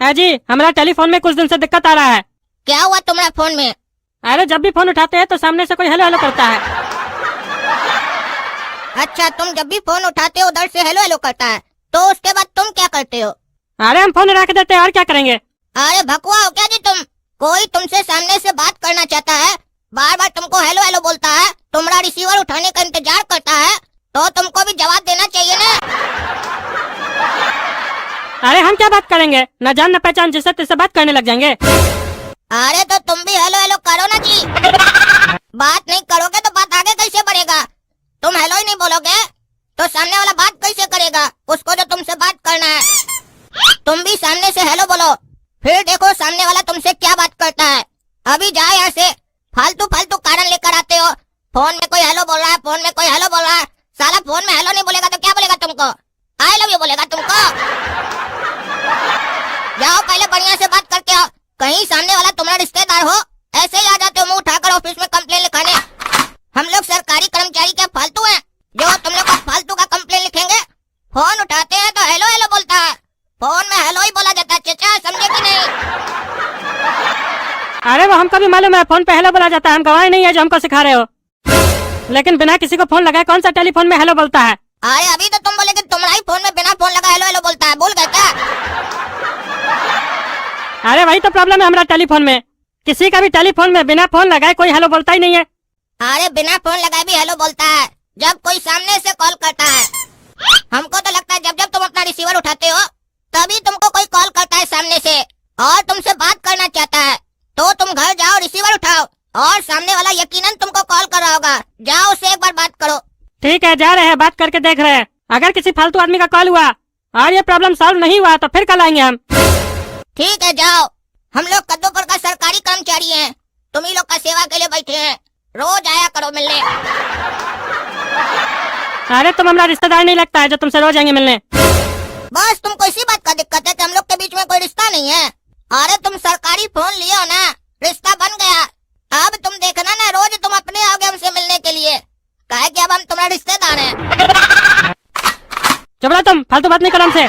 है जी, हमारा टेलीफोन में कुछ दिन से दिक्कत आ रहा है। क्या हुआ तुम्हारे फोन में? अरे जब भी फोन उठाते हैं तो सामने से कोई हेलो हेलो करता है। अच्छा, तुम जब भी फोन उठाते हो उधर से हेलो हेलो करता है, तो उसके बाद तुम क्या करते हो? अरे हम फोन रख देते हैं और क्या करेंगे। अरे भकुआ हो क्या जी तुम? कोई तुमसे सामने से बात करना चाहता है, बार बार तुमको हेलो हेलो बोलता है, तुम्हारा रिसीवर उठाने का इंतजार करता है, तो तुमको भी जवाब देना चाहिए ना। अरे हम क्या बात करेंगे, न जान न पहचान जिससे तिससे बात करने लग जाएंगे। अरे तो तुम भी हेलो हेलो करो ना जी। बात नहीं करोगे तो बात आगे कैसे बढ़ेगा? तुम हेलो ही नहीं बोलोगे तो सामने वाला बात कैसे करेगा, उसको जो तुमसे बात करना है। तुम भी सामने से हेलो बोलो, फिर देखो सामने वाला तुमसे क्या बात करता है। अभी जाओ यहाँ से, फालतू फालतू कारण लेकर आते हो। फोन में कोई हेलो बोल रहा है, फोन में कोई हेलो बोल रहा है। साला फोन में हेलो नहीं बोलेगा तो क्या बोलेगा तुमको? आई लव यू बोलेगा तुमको। जाओ पहले बढ़िया से बात करके आओ, कहीं सामने वाला तुम्हारा रिश्तेदार हो। ऐसे ही आ जाते हो मुंह उठाकर ऑफिस में कंप्लेन लिखाने। हम लोग सरकारी कर्मचारी क्या फालतू हैं जो तुम लोग का फालतू का कंप्लेन लिखेंगे? फोन उठाते हैं तो हेलो हेलो बोलता है, फोन में हेलो ही बोला जाता है। चचा समझे कि नहीं? अरे वो हमको भी मालूम है, फोन पे हेलो बोला जाता है, हम गवाह नहीं है जो हमको सिखा रहे हो। लेकिन बिना किसी को फोन लगाए कौन सा टेलीफोन में हेलो बोलता है? अरे अभी तो तुम बोले कि तुम्हारा ही फोन में बिना फोन लगा हेलो हेलो बोलता है, भूल गए क्या? अरे वही तो प्रॉब्लम है हमारा टेलीफोन में, किसी का भी टेलीफोन में बिना फोन लगाए कोई हेलो बोलता ही नहीं है। अरे बिना फोन लगाए भी हेलो बोलता है जब कोई सामने से कॉल करता है। हमको तो लगता है जब जब तुम अपना रिसीवर उठाते हो तभी तुमको कोई कॉल करता है सामने से और तुमसे बात करना चाहता है, तो तुम घर जाओ, रिसीवर उठाओ और सामने वाला यकीनन तुमको कॉल कर रहा होगा, जाओ उससे एक बार बात करो। ठीक है, जा रहे हैं, बात करके देख रहे हैं। अगर किसी फालतू आदमी का कॉल हुआ और ये प्रॉब्लम सॉल्व नहीं हुआ तो फिर कल आएंगे हम। ठीक है जाओ, हम लोग कद्दूपुर का सरकारी कर्मचारी हैं, तुम ही लोग का सेवा के लिए बैठे हैं, रोज आया करो मिलने। अरे तुम हमारा रिश्तेदार नहीं लगता है जो तुमसे रोज आएंगे मिलने। बस तुमको इसी बात का दिक्कत है कि हम लोग के बीच में कोई रिश्ता नहीं है। अरे तुम सरकारी फोन लिए हो ना, रिश्ता बन गया। अब तुम देखना ना, रोज तुम अपने आओगे हमसे मिलने के लिए, काहे कि अब हम तुम्हारे रिश्तेदार हैं। चुप रहो तुम, फालतू बात नहीं करो हमसे।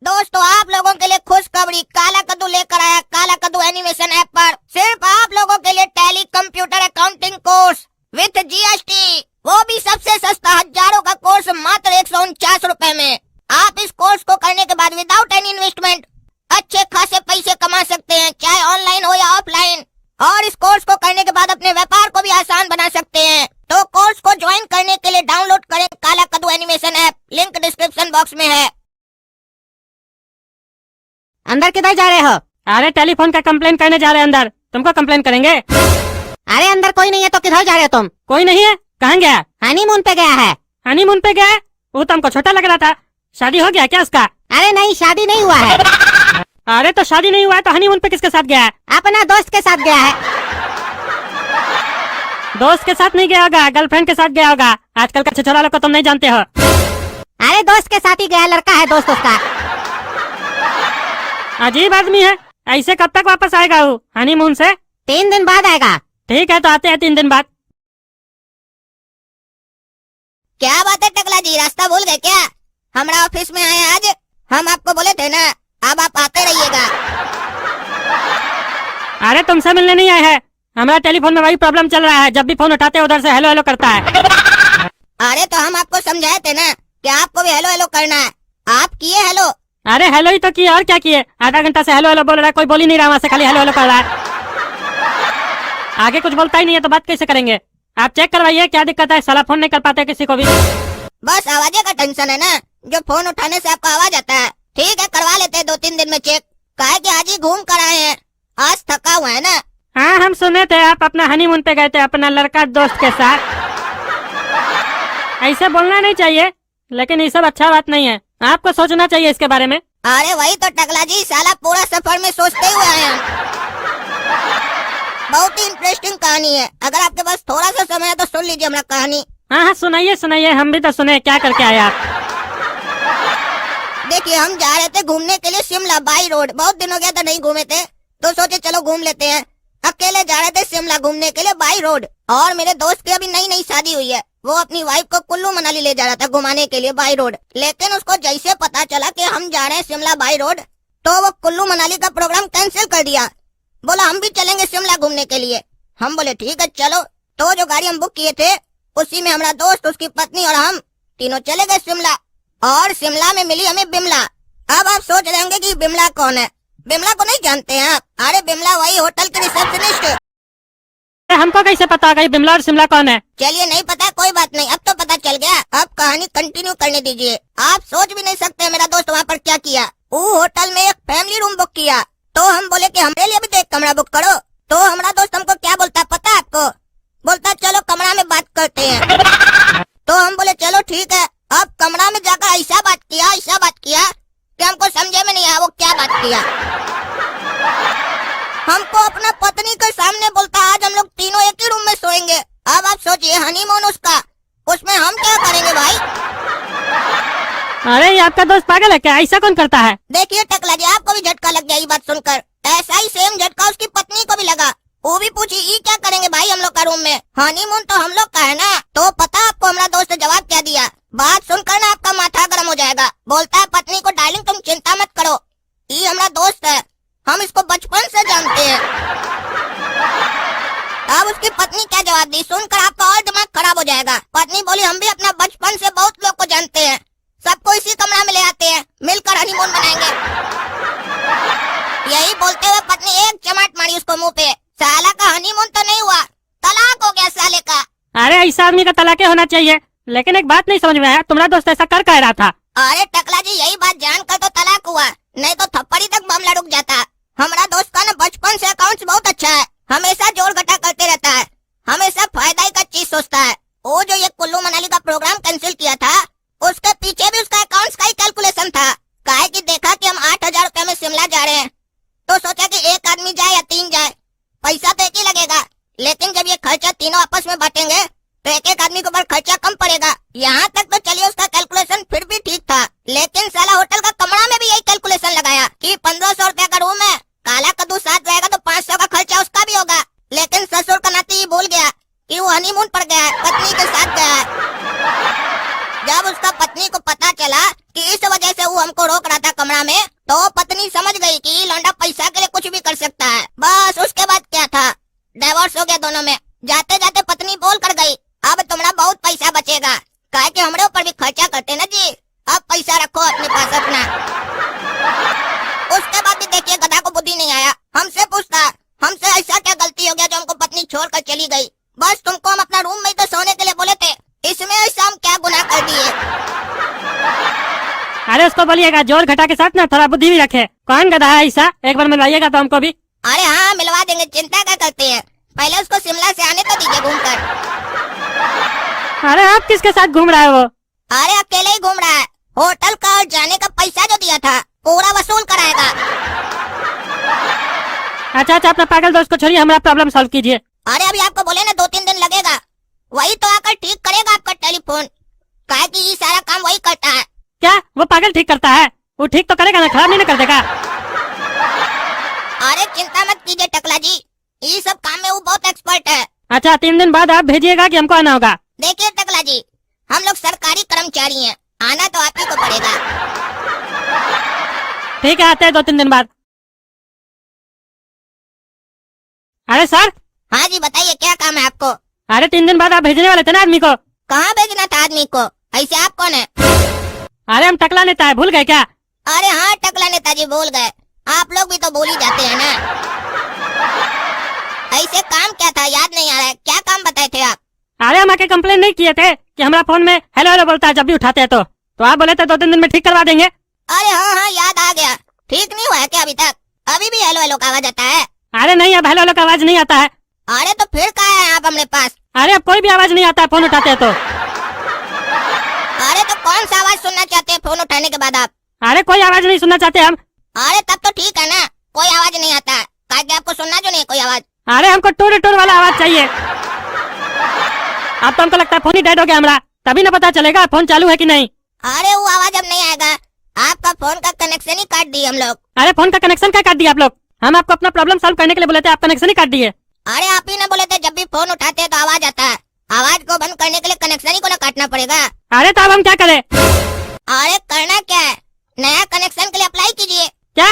दोस्तों आप लोगों के लिए खुशखबरी, काला कद्दू लेकर आया काला कद्दू एनिमेशन ऐप पर सिर्फ आप लोगों के लिए tally computer accounting course with GST, वो भी सबसे सस्ता, हजारों का कोर्स मात्र 149 रुपए में। आप इस कोर्स को करने के बाद विदाउट एनी इन्वेस्टमेंट अच्छे खासे पैसे कमा सकते हैं, चाहे ऑनलाइन हो या ऑफलाइन। और इस कोर्स को करने के बाद अपने व्यापार को भी आसान बना सकते हैं। तो कोर्स को ज्वाइन करने के लिए डाउनलोड करें काला कद्दू animation app, link description box में है। अंदर किधर जा रहे हो? अरे टेलीफोन का कंप्लेन करने जा रहे हैं अंदर, तुमको कंप्लेन करेंगे। अरे अंदर कोई नहीं है तो किधर जा रहे हो तुम? कोई नहीं है? कहाँ गया? हनीमून पे गया है। हनीमून पे गया? वो तो हमको छोटा लग रहा था, शादी हो गया क्या उसका? अरे नहीं, शादी नहीं हुआ है। अरे तो शादी नहीं हुआ है तो हनीमून पे किसके साथ गया है? अपना दोस्त के साथ गया है। दोस्त के साथ नहीं गया होगा, गर्लफ्रेंड के साथ गया होगा। आजकल का छिछोरा लोग को तुम नहीं जानते हो। अरे दोस्त के साथ ही गया, लड़का है दोस्त उसका। अजीब आदमी है, ऐसे कब तक वापस आएगा वो हनीमून से? 3 दिन बाद आएगा। ठीक है तो आते हैं 3 दिन बाद। क्या बात है टकला जी, रास्ता भूल गए क्या? हमारा ऑफिस में आए आज, हम आपको बोले थे ना, अब आप आते रहिएगा। अरे तुमसे मिलने नहीं आए हैं, हमारा टेलीफोन में वही प्रॉब्लम चल रहा है, जब भी फोन उठाते हैं उधर से हेलो हेलो करता है। अरे तो हम आपको समझाए थे ना कि आपको भी हेलो हेलो करना है, आप किए हेलो। अरे हेलो ही तो किए, और क्या किए? आधा घंटा से हेलो हेलो बोल रहा है, कोई बोल ही नहीं रहा, वहाँ से खाली हेलो हेलो कर रहा है, आगे कुछ बोलता ही नहीं है, तो बात कैसे करेंगे? आप चेक करवाइए क्या दिक्कत है, साला फोन नहीं कर पाते किसी को भी। बस आवाज़ का टेंशन है ना, जो फोन उठाने से आपको आवाज आता है। ठीक है करवा लेते हैं 2-3 दिन में चेक, काहे कि आज ही घूम कर आए हैं, आज थका हुआ है ना। हाँ हम सुने थे आप अपना हनीमून पे गए थे अपना लड़का दोस्त के साथ। ऐसे बोलना नहीं चाहिए, लेकिन ये सब अच्छा बात नहीं है, आपको सोचना चाहिए इसके बारे में। अरे वही तो टकला जी, साला पूरा सफर में सोचते हुए आए हैं। बहुत ही इंटरेस्टिंग कहानी है, अगर आपके पास थोड़ा सा समय है तो सुन लीजिए हमारा कहानी। हाँ हाँ सुनाइए सुनाइए, हम भी तो सुने, क्या करके आए आप? देखिए हम जा रहे थे घूमने के लिए शिमला बाई रोड, बहुत दिन हो गया था नहीं घूमे थे, तो सोचे चलो घूम लेते हैं। अकेले जा रहे थे शिमला घूमने के लिए बाई रोड, और मेरे दोस्त की अभी नई नई शादी हुई है, वो अपनी वाइफ को कुल्लू मनाली ले जा रहा था घुमाने के लिए बाई रोड। लेकिन उसको जैसे पता चला कि हम जा रहे हैं शिमला बाई रोड, तो वो कुल्लू मनाली का प्रोग्राम कैंसिल कर दिया। बोला हम भी चलेंगे शिमला घूमने के लिए। हम बोले ठीक है चलो। तो जो गाड़ी हम बुक किए थे उसी में हमारा दोस्त, उसकी पत्नी और हम तीनों चले गए शिमला। और शिमला में मिली हमें बिमला। अब आप सोच रहे होंगे कि बिमला कौन है। बिमला को नहीं जानते हैं आप? अरे बिमला वही होटल की रिसेप्शनिस्ट। हमको कैसे पता होगा ये बिमला और शिमला कौन है? चलिए नहीं पता कोई बात नहीं, अब तो पता चल गया। अब कहानी कंटिन्यू करने दीजिए। आप सोच भी नहीं सकते मेरा दोस्त वहाँ पर क्या किया। वो होटल में एक फैमिली रूम बुक किया। तो हम बोले कि हमारे लिए भी तो एक कमरा बुक करो। तो हमारा दोस्त हमको क्या बोलता है पता है आपको? बोलता चलो कमरा में बात करते हैं। तो हम बोले चलो ठीक है। अब कमरा में जाकर ऐसा बात किया कि हमको समझे में नहीं आया वो क्या बात किया। हमको अपना पत्नी के सामने बोलता आज हम लोग तीनों एक ही रूम में सोएंगे। अब आप सोचिए हनीमून उसका, उसमें हम क्या करेंगे भाई? अरे ये आपका दोस्त पागल है क्या? ऐसा कौन करता है? देखिए टकला जी, आपको भी झटका लग गया ये बात सुनकर। ऐसा ही सेम झटका उसकी पत्नी को भी लगा। वो भी पूछी ये क्या करेंगे भाई हम लोग का रूम में? हनीमून तो हम लोग का है ना। तो पता आपको हमारा दोस्त ने जवाब क्या दिया? बात सुनकर ना आपका माथा गर्म हो जाएगा। बोलता है पत्नी को डार्लिंग तुम चिंता मत करो, ये हमारा दोस्त है, हम इसको बचपन से जानते हैं। अब उसकी पत्नी क्या जवाब दी सुनकर आपका और दिमाग खराब हो जाएगा। पत्नी बोली हम भी अपना बचपन से बहुत लोग को जानते हैं, सबको इसी कमरा में ले आते हैं, मिलकर हनीमून मनाएंगे। यही बोलते हुए पत्नी एक चमाट मारी उसको मुंह पे। साला का हनीमून तो नहीं हुआ, तलाक हो गया साले का। अरे ऐसा आदमी का तलाक होना चाहिए। लेकिन एक बात नहीं समझ में आया, तुम्हारा दोस्त ऐसा कर कह रहा था? अरे टकला जी यही बात जानकर तो तलाक हुआ, नहीं तो थप्पड़ी तक मामला रुक जाता। हमारा दोस्त का ना बचपन से अकाउंट्स बहुत अच्छा है, हमेशा जोड़ घटा करते रहता है, हमेशा फायदा ही का चीज सोचता है। वो जो ये कुल्लू मनाली का प्रोग्राम कैंसिल किया था उसके पीछे भी उसका अकाउंट्स का ही कैलकुलेशन था। काहे कि देखा कि हम 8,000 रुपए में शिमला जा रहे हैं तो सोचा कि एक आदमी जाए या 3 जाए, पैसा तो एक ही लगेगा। लेकिन जब ये खर्चा तीनों आपस में बांटेंगे तो एक आदमी के ऊपर खर्चा कम पड़ेगा। यहाँ तक तो चलिए उसका कैलकुलेशन फिर भी ठीक था। लेकिन साला होटल का कमरा में भी यही कैलकुलेशन लगाया कि 1500 रुपया का रूम है, काला कद्दू साथ रहेगा तो 500 का खर्चा उसका भी होगा। लेकिन ससुर का नाती ये भूल गया कि वो हनीमून पर गया है, पत्नी के साथ गया है। जब उसका पत्नी को पता चला कि इस वजह से वो हमको रोक रहा था कमरा में, तो पत्नी समझ गई कि लौंडा पैसा के लिए कुछ भी कर सकता है। बस उसके बाद क्या था, डिवोर्स हो गया दोनों में। जाते जाते पत्नी बोल कर गई अब तुम्हारा बहुत पैसा बचेगा, काहे कि हमारे ऊपर भी खर्चा करते ना जी, अब पैसा रखो अपने पास अपना। उसके बाद भी देखिए गधा को बुद्धि नहीं आया, हमसे पूछता हमसे ऐसा क्या गलती हो गया जो हमको पत्नी छोड़कर चली गई? बस तुमको हम अपना रूम में ही तो सोने के लिए बोले थे, इसमें ऐसा हम क्या गुनाह कर दिए? अरे उसको बोलिएगा जोड़ घटा के साथ ना थोड़ा बुद्धि भी रखे। कौन गधा है ऐसा? एक बार मिलवाइएगा तो हमको भी। अरे हाँ मिलवा देंगे, चिंता क्या करते हैं। पहले उसको शिमला से आने तो दीजिए घूमकर। अरे आप किसके साथ घूम रहा है वो? अरे अकेले ही घूम रहा है, होटल का और जाने का पैसा जो दिया था पूरा वसूल कराएगा। अच्छा अपना पागल दोस्त को छोड़िए, हमारा प्रॉब्लम सॉल्व कीजिए। अरे अभी आपको बोले ना 2-3 दिन लगेगा, वही तो आकर ठीक करेगा आपका टेलीफोन, काहे कि ये सारा काम वही करता है। क्या वो पागल ठीक करता है? वो ठीक तो करेगा ना, खराब नहीं ना कर देगा? अरे चिंता मत कीजिए टकला जी, ये सब काम में वो बहुत एक्सपर्ट है। अच्छा 3 दिन बाद आप भेजिएगा कि हमको आना होगा? देखिए टकला जी, हम लोग सरकारी कर्मचारी हैं, आना तो आप ही को पड़ेगा। ठीक है आते हैं 2-3 दिन बाद। अरे सर। हाँ जी बताइए क्या काम है आपको? अरे 3 दिन बाद आप भेजने वाले थे ना आदमी को? कहाँ भेजना था आदमी को? ऐसे आप कौन है? अरे हम टकला नेता है, भूल गए क्या? अरे हाँ टकला नेताजी भूल गए, आप लोग भी तो भूल ही जाते हैं ना। ऐसे काम क्या था याद नहीं आ रहा है, क्या काम बताए थे आप? अरे हम आके कंप्लेन नहीं किए थे कि हमारा फोन में हेलो हेलो बोलता है जब भी उठाते हैं तो आप बोले थे 2-3 दिन में ठीक करवा देंगे। अरे हाँ याद आ गया, ठीक नहीं हुआ है क्या अभी तक? अभी भी हेलो हेलो का आवाज आता है? अरे नहीं अब हेलो हेलो का आवाज नहीं आता है। अरे तो फिर कहाँ है आप हमारे पास? अरे अब कोई भी आवाज नहीं आता है फोन उठाते हैं तो। अरे तो कौन सा आवाज सुनना चाहते हैं फोन उठाने के बाद आप? अरे कोई आवाज नहीं सुनना चाहते हम। अरे तब तो ठीक है ना, कोई आवाज नहीं आता है, ताकि आपको सुनना जो नहीं कोई आवाज। अरे हमको टूर टूर वाला आवाज चाहिए। अब तो हमको लगता है फोन ही डेड हो गया हमारा, तभी ना पता चलेगा फोन चालू है कि नहीं। अरे वो आवाज अब नहीं आएगा, आपका फोन का कनेक्शन ही काट दिए हम लोग। अरे फोन का कनेक्शन क्या काट दिया आप लोग? हम आपको अपना प्रॉब्लम सॉल्व करने के लिए बोले थे, आप कनेक्शन ही काट दिए। अरे आप ही ने बोले थे जब भी फोन उठाते हैं तो आवाज आता है, आवाज को बंद करने के लिए कनेक्शन ही को ना काटना पड़ेगा। अरे तो अब हम क्या करें? अरे करना क्या है, नया कनेक्शन के लिए अप्लाई कीजिए। क्या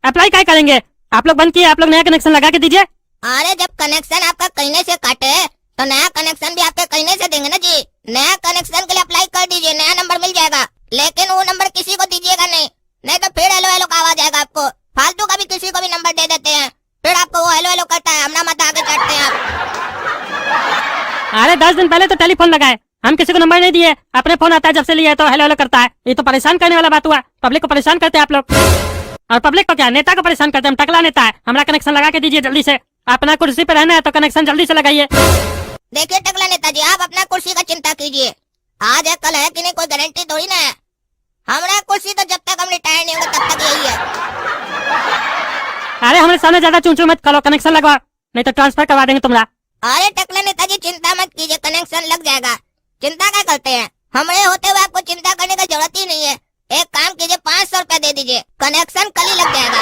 अप्लाई क्या करेंगे? आप लोग बंद किए, आप लोग नया कनेक्शन लगा के दीजिए। अरे जब कनेक्शन आपका कहने से काटे तो नया कनेक्शन भी आपके कहने से देंगे ना जी। नया कनेक्शन के लिए अप्लाई कर दीजिए, नया नंबर मिल जाएगा, लेकिन वो नंबर किसी को दीजिएगा नहीं तो फिर हेलो हेलो का आवाज आएगा आपको। फालतू का भी किसी को भी नंबर दे देते हैं, फिर आपको वो हेलो हेलो करता है, हमना मत आगे चढ़ते हैं आप। अरे 10 दिन पहले तो टेलीफोन लगाए, हम किसी को नंबर नहीं दिए, अपने फोन आता है जब से लिया है तो हेलो हेलो करता है। ये तो परेशान करने वाला बात हुआ, पब्लिक को परेशान करते हैं आप लोग। और पब्लिक को क्या, नेता को परेशान करते हैं। हम टकला नेता है, हमारा कनेक्शन लगा के दीजिए जल्दी से। अपना कुर्सी पे रहना है तो कनेक्शन जल्दी से लगाइए। देखिए टकला नेताजी, आप अपना कुर्सी का चिंता कीजिए, आज है कल है कि नहीं कोई गारंटी थोड़ी ना है। हमारा कुर्सी तो जब तक हम रिटायर नहीं होंगे तब तक यही है। अरे हमारे सामने ज्यादा चूं मत करो, कनेक्शन लगवाओ नहीं तो ट्रांसफर करवा देंगे तुमरा। अरे टकला नेताजी चिंता मत कीजिए, कनेक्शन लग जाएगा। चिंता क्या करते हैं, हमारे होते हुए आपको चिंता करने की जरूरत ही नहीं है। एक काम कीजिए, 500 रुपया दे दीजिए, कनेक्शन कल ही लग जाएगा।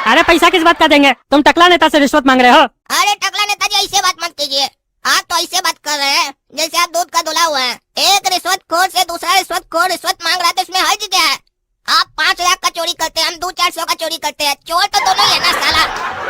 अरे पैसा किस बात का देंगे, तुम टकला नेता से रिश्वत मांग रहे हो। अरे टकला नेताजी ऐसे बात मत कीजिए, आप तो ऐसे बात कर रहे हैं जैसे आप दूध का धुला हुआ है। एक रिश्वतखोर से दूसरा रिश्वतखोर रिश्वत मांग रहा है तो इसमें हर्ज क्या है। आप 5 लाख का चोरी करते हैं, हम 200-400 का चोरी करते हैं, चोर तो दोनों ही है ना साला।